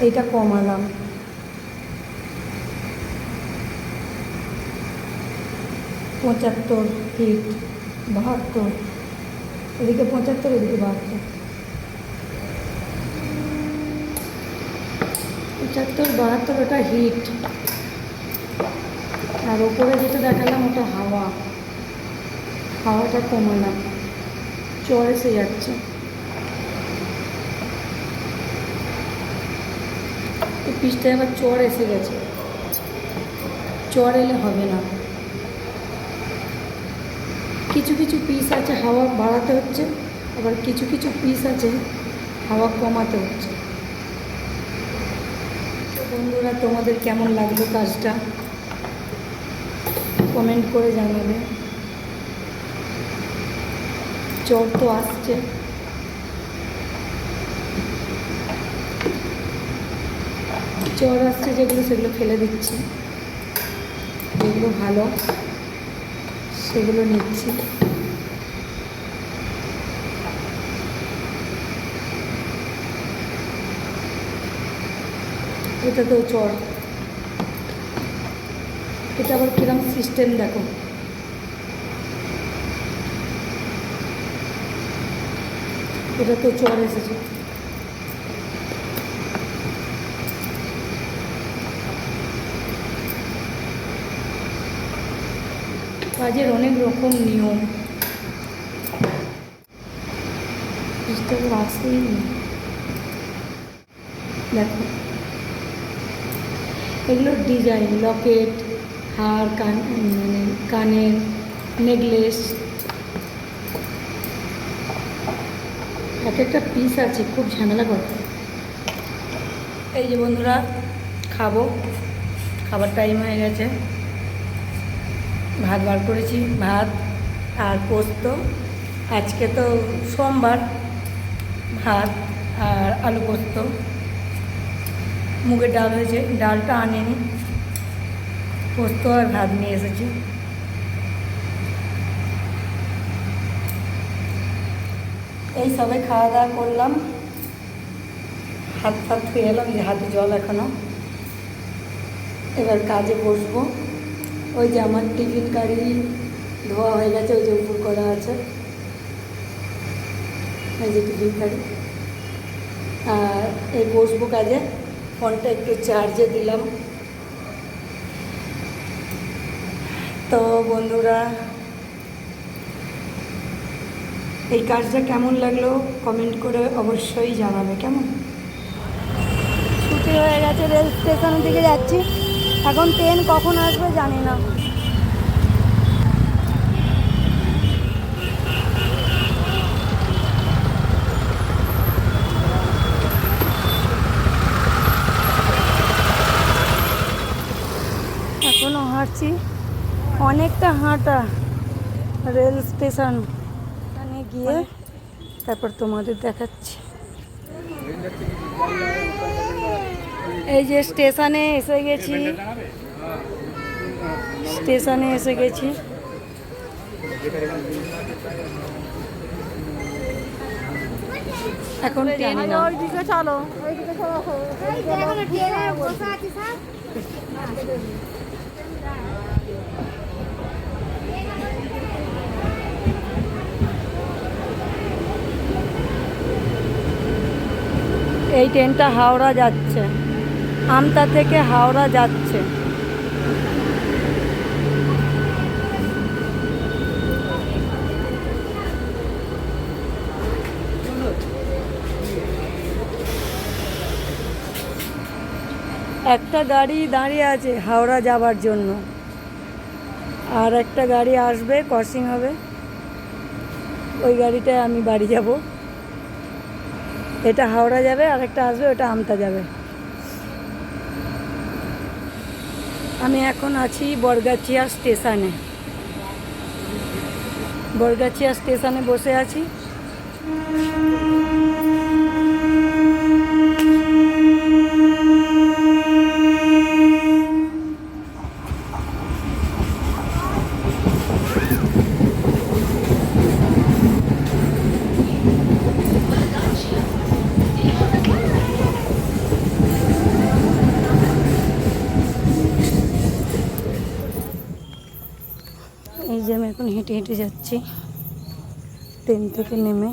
এইটা কমালাম। 75 হিট, 72, এদিকে 75, এদিকে 72, 75, 72 ওটা হিট। আর ওপরে যেটা দেখালাম ওটা হাওয়াটা কমালাম, চর এসে যাচ্ছে। এই পিসটায় আবার চর এসে গেছে, চর এলে হবে না। কিছু কিছু পিস আছে হাওয়া বাড়াতে হচ্ছে, আবার কিছু কিছু পিস আছে হাওয়া কমাতে হচ্ছে। তো বন্ধুরা, তোমাদের কেমন লাগলো কাজটা কমেন্ট করে জানাবে। চর তো আসছে, চর আসছে যেগুলো সেগুলো ফেলে দিচ্ছি, যেগুলো ভালো সেগুলো নিচ্ছি। এটা তো চর, এটা আবার কিরম সিস্টেম দেখো। এটা তো চর এসেছে। কাজের অনেক রকম নিয়ম, বুঝতে আসতেই নেই। দেখো এগুলো ডিজাইন, লকেট, হার, মানে কানের নেকলেস, এক একটা পিস আছে, খুব ঝামেলা করে। এই যে বন্ধুরা, খাবার টাইম হয়ে গেছে। ভাত বার করেছি, ভাত আর পোস্ত। আজকে তো সোমবার, ভাত আর আলু পোস্ত। মুগের ডাল হয়েছে, ডালটা আনেনি, পোস্ত আর ভাত নিয়ে এসেছি। এই সবে খাওয়া দাওয়া করলাম, হাত ধুয়ে এলাম, যে হাতে জল এখনো। এবার কাজে বসবো। ওই যে আমার টিফিন কারি ধোয়া হয়ে গেছে, ওই যে উপর করা আছে, এই যে টিফিন কারি। আর এই বসবো কাজে, ফোনটা একটু চার্জে দিলাম। তো বন্ধুরা, এই কাজটা কেমন লাগলো কমেন্ট করে অবশ্যই জানাবে। কেমন ছুটি হয়ে গেছে, রেল স্টেশনের দিকে যাচ্ছি। এখন ট্রেন কখন আসবে জানি না। এখনো হাঁটছি, অনেকটা হাঁটা রেল স্টেশন। ওখানে গিয়ে তারপর তোমাদের দেখাচ্ছি। এই যে স্টেশনে এসে গেছি, এখন ওইদিকে চলো, এই ট্রেনটা হাওড়া যাচ্ছে, আমতা থেকে হাওড়া যাচ্ছে। একটা গাড়ি দাঁড়িয়ে আছে হাওড়া যাবার জন্য, আর একটা গাড়ি আসবে, ক্রসিং হবে, ওই গাড়িটায় আমি বাড়ি যাব। এটা হাওড়া যাবে, আর একটা আসবে, ওটা আমতা যাবে। আমি এখন আছি বরগাছিয়া স্টেশনে বসে আছি। এই যে আমি এখন হেঁটে হেঁটে যাচ্ছি ট্রেন থেকে নেমে।